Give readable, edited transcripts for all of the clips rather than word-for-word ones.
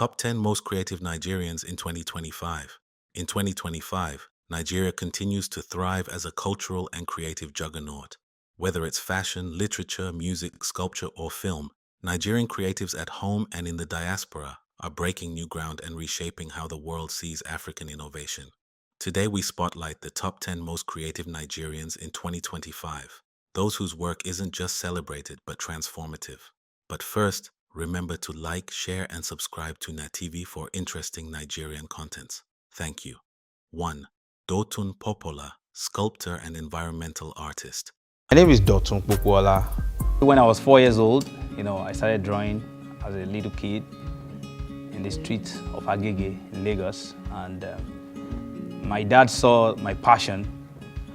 Top 10 Most Creative Nigerians in 2025. In 2025, Nigeria continues to thrive as a cultural and creative juggernaut. Whether it's fashion, literature, music, sculpture, or film, Nigerian creatives at home and in the diaspora are breaking new ground and reshaping how the world sees African innovation. Today we spotlight the top 10 most creative Nigerians in 2025, those whose work isn't just celebrated but transformative. But first, remember to like, share, and subscribe to NatTV for interesting Nigerian contents. Thank you. 1. Doton Popola, sculptor and environmental artist. My name is Doton Popola. When I was 4 years old, I started drawing as a little kid in the streets of Agege in Lagos. And my dad saw my passion,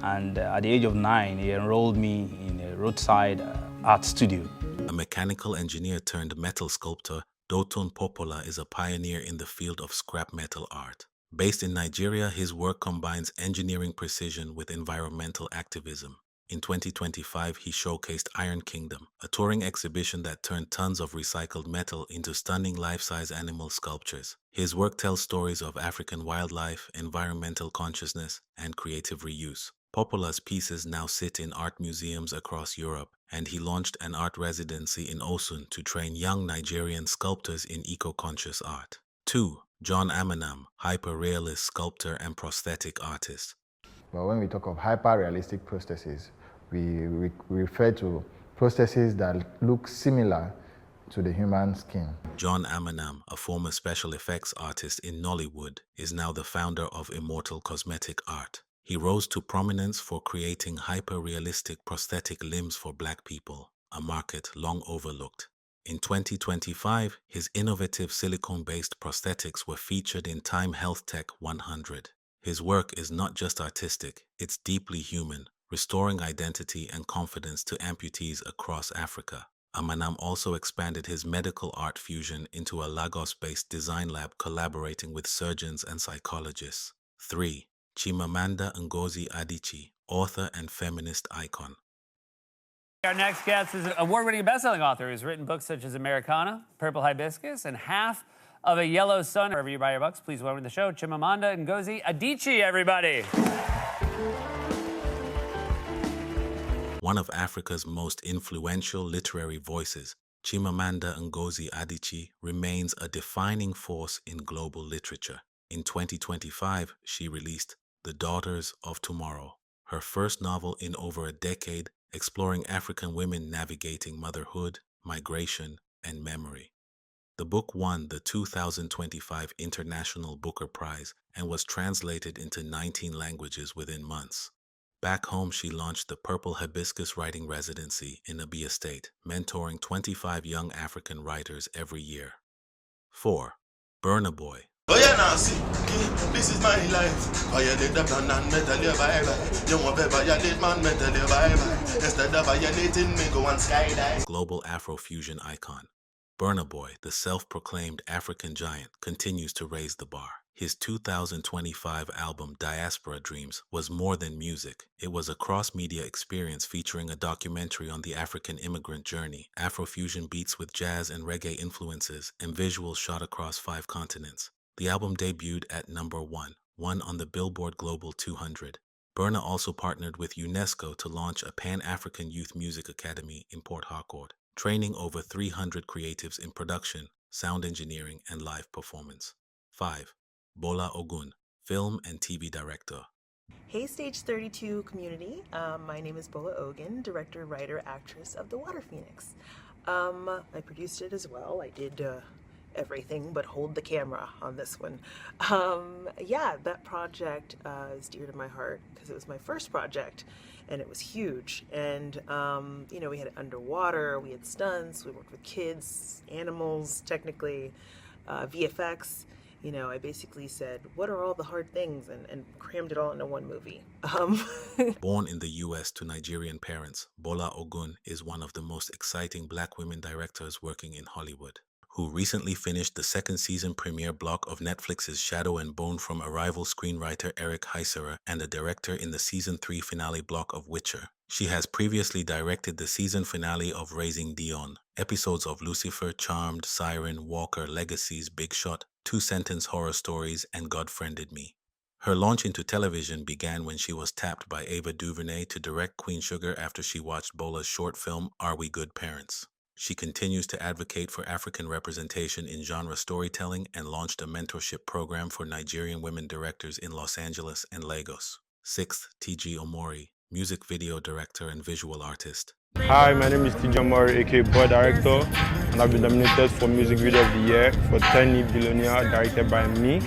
and at the age of 9, he enrolled me in a roadside art studio. A mechanical engineer turned metal sculptor, Doton Popola is a pioneer in the field of scrap metal art. Based in Nigeria, his work combines engineering precision with environmental activism. In 2025, he showcased Iron Kingdom, a touring exhibition that turned tons of recycled metal into stunning life-size animal sculptures. His work tells stories of African wildlife, environmental consciousness, and creative reuse. Popola's pieces now sit in art museums across Europe, and he launched an art residency in Osun to train young Nigerian sculptors in eco-conscious art. 2. John Aman, hyper-realist sculptor and prosthetic artist. But when we talk of hyper-realistic prostheses, we refer to prostheses that look similar to the human skin. John Aman, a former special effects artist in Nollywood, is now the founder of Immortal Cosmetic Art. He rose to prominence for creating hyper-realistic prosthetic limbs for Black people, a market long overlooked. In 2025, his innovative silicone-based prosthetics were featured in Time Health Tech 100. His work is not just artistic, it's deeply human, restoring identity and confidence to amputees across Africa. Amanam also expanded his medical art fusion into a Lagos-based design lab collaborating with surgeons and psychologists. 3. Chimamanda Ngozi Adichie, author and feminist icon. Our next guest is an award-winning best-selling author who's written books such as Americana, Purple Hibiscus, and Half of a Yellow Sun. Wherever you buy your books, please welcome to the show Chimamanda Ngozi Adichie, everybody. One of Africa's most influential literary voices, Chimamanda Ngozi Adichie remains a defining force in global literature. In 2025, she released The Daughters of Tomorrow, her first novel in over a decade, exploring African women navigating motherhood, migration, and memory. The book won the 2025 International Booker Prize and was translated into 19 languages within months. Back home, she launched the Purple Hibiscus Writing Residency in Abia State, mentoring 25 young African writers every year. 4. Burna Boy. Oh yeah, now see, this is my life. Violate the plan and metal your bye-bye. You won't violate man, metal your bye-bye. Instead of violating me, go and skydive. Global Afrofusion icon. Burna Boy, the self-proclaimed African giant, continues to raise the bar. His 2025 album Diaspora Dreams was more than music. It was a cross-media experience featuring a documentary on the African immigrant journey, Afrofusion beats with jazz and reggae influences, and visuals shot across 5 continents. The album debuted at number 1 on the Billboard Global 200. Burna also partnered with UNESCO to launch a Pan-African Youth Music Academy in Port Harcourt, training over 300 creatives in production, sound engineering, and live performance. 5. Bola Ogan, film and TV director. Hey Stage 32 community, my name is Bola Ogan, director, writer, actress of The Water Phoenix. I produced it as well. I did everything but hold the camera on this one. Yeah, that project is dear to my heart because it was my first project and it was huge. And we had it underwater, we had stunts, we worked with kids, animals, technically, VFX. I basically said, what are all the hard things, and crammed it all into one movie. Born in the U.S. to Nigerian parents, Bola Ogan is one of the most exciting Black women directors working in Hollywood, who recently finished the second season premiere block of Netflix's Shadow and Bone from Arrival screenwriter Eric Heiserer and the director in the season 3 finale block of Witcher. She has previously directed the season finale of Raising Dion, episodes of Lucifer, Charmed, Siren, Walker, Legacies, Big Shot, Two-Sentence Horror Stories, and God Friended Me. Her launch into television began when she was tapped by Ava DuVernay to direct Queen Sugar after she watched Bola's short film, Are We Good Parents? She continues to advocate for African representation in genre storytelling and launched a mentorship program for Nigerian women directors in Los Angeles and Lagos. 6th, T.G. Omorei, music video director and visual artist. Hi, my name is Omorei, aka Boy Director, and I've been nominated for Music Video of the Year for 10 Billionaire, directed by me.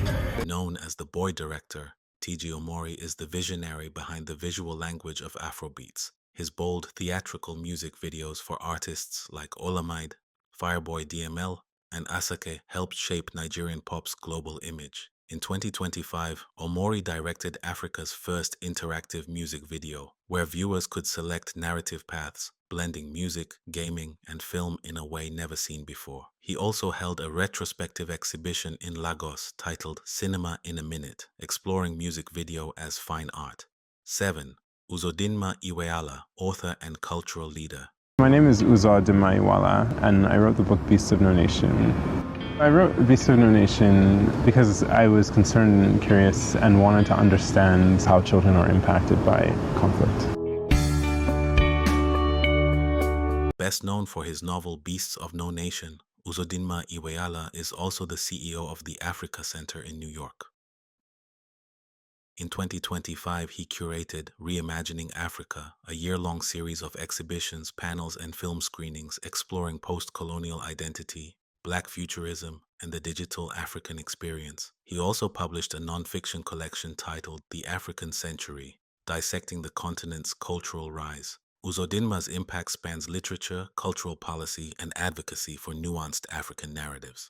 Known as the Boy Director, T.G. Omorei is the visionary behind the visual language of Afrobeats. His bold theatrical music videos for artists like Olamide, Fireboy DML, and Asake helped shape Nigerian pop's global image. In 2025, Omorei directed Africa's first interactive music video, where viewers could select narrative paths, blending music, gaming, and film in a way never seen before. He also held a retrospective exhibition in Lagos titled Cinema in a Minute, exploring music video as fine art. 7. Uzodinma Iweala, author and cultural leader. My name is Uzodinma, and I wrote the book Beasts of No Nation. I wrote Beasts of No Nation because I was concerned and curious and wanted to understand how children are impacted by conflict. Best known for his novel Beasts of No Nation, Uzodinma Iweala is also the CEO of the Africa Center in New York. In 2025, he curated Reimagining Africa, a year-long series of exhibitions, panels, and film screenings exploring post-colonial identity, Black futurism, and the digital African experience. He also published a non-fiction collection titled The African Century, dissecting the continent's cultural rise. Uzodinma's impact spans literature, cultural policy, and advocacy for nuanced African narratives.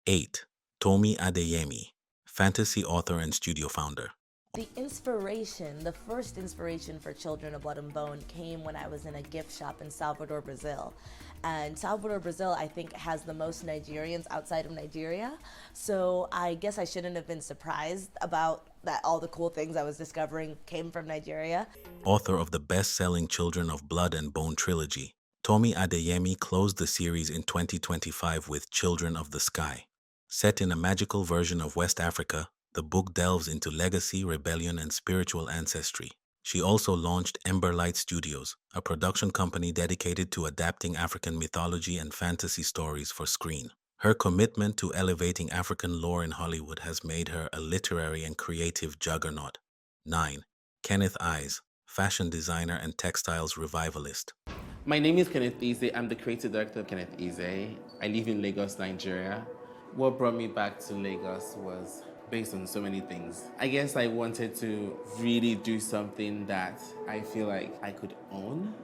8. Tomi Adeyemi, fantasy author and studio founder. The first inspiration for Children of Blood and Bone came when I was in a gift shop in Salvador, Brazil. And Salvador, Brazil, I think, has the most Nigerians outside of Nigeria. So I guess I shouldn't have been surprised about that all the cool things I was discovering came from Nigeria. Author of the best-selling Children of Blood and Bone trilogy, Tomi Adeyemi closed the series in 2025 with Children of the Sky. Set in a magical version of West Africa, the book delves into legacy, rebellion, and spiritual ancestry. She also launched Emberlight Studios, a production company dedicated to adapting African mythology and fantasy stories for screen. Her commitment to elevating African lore in Hollywood has made her a literary and creative juggernaut. 9. Kenneth Eay, fashion designer and textiles revivalist. My name is Kenneth Eay. I'm the creative director of Kenneth Eay. I live in Lagos, Nigeria. What brought me back to Lagos was based on so many things. I guess I wanted to really do something that I feel like I could own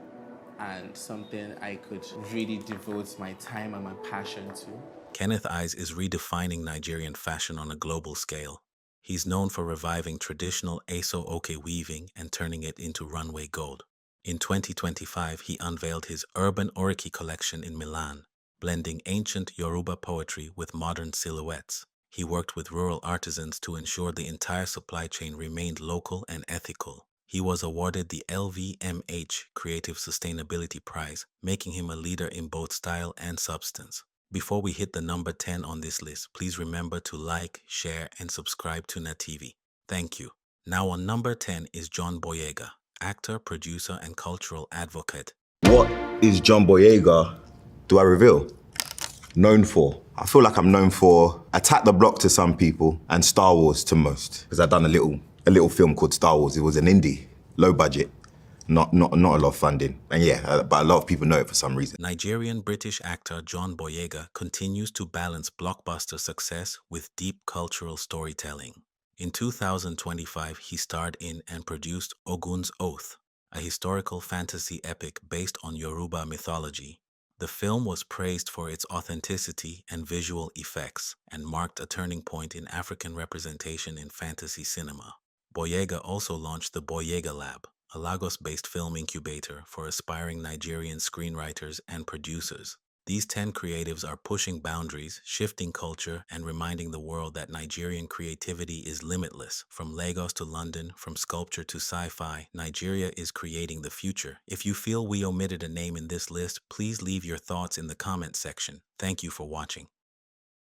and something I could really devote my time and my passion to. Kenneth Eay is redefining Nigerian fashion on a global scale. He's known for reviving traditional Aso-Oke weaving and turning it into runway gold. In 2025, he unveiled his Urban Oriki collection in Milan, blending ancient Yoruba poetry with modern silhouettes. He worked with rural artisans to ensure the entire supply chain remained local and ethical. He was awarded the LVMH Creative Sustainability Prize, making him a leader in both style and substance. Before we hit the number 10 on this list, please remember to like, share, and subscribe to NatTV. Thank you. Now on number 10 is John Boyyga, actor, producer, and cultural advocate. What is John Boyyga, do I reveal, known for? I feel like I'm known for Attack the Block to some people and Star Wars to most. Because I've done a little film called Star Wars. It was an indie, low budget, not a lot of funding. And yeah, but a lot of people know it for some reason. Nigerian-British actor John Boyyga continues to balance blockbuster success with deep cultural storytelling. In 2025, he starred in and produced Ogun's Oath, a historical fantasy epic based on Yoruba mythology. The film was praised for its authenticity and visual effects and marked a turning point in African representation in fantasy cinema. Boyyga also launched the Boyyga Lab, a Lagos-based film incubator for aspiring Nigerian screenwriters and producers. These 10 creatives are pushing boundaries, shifting culture, and reminding the world that Nigerian creativity is limitless. From Lagos to London, from sculpture to sci-fi, Nigeria is creating the future. If you feel we omitted a name in this list, please leave your thoughts in the comment section. Thank you for watching.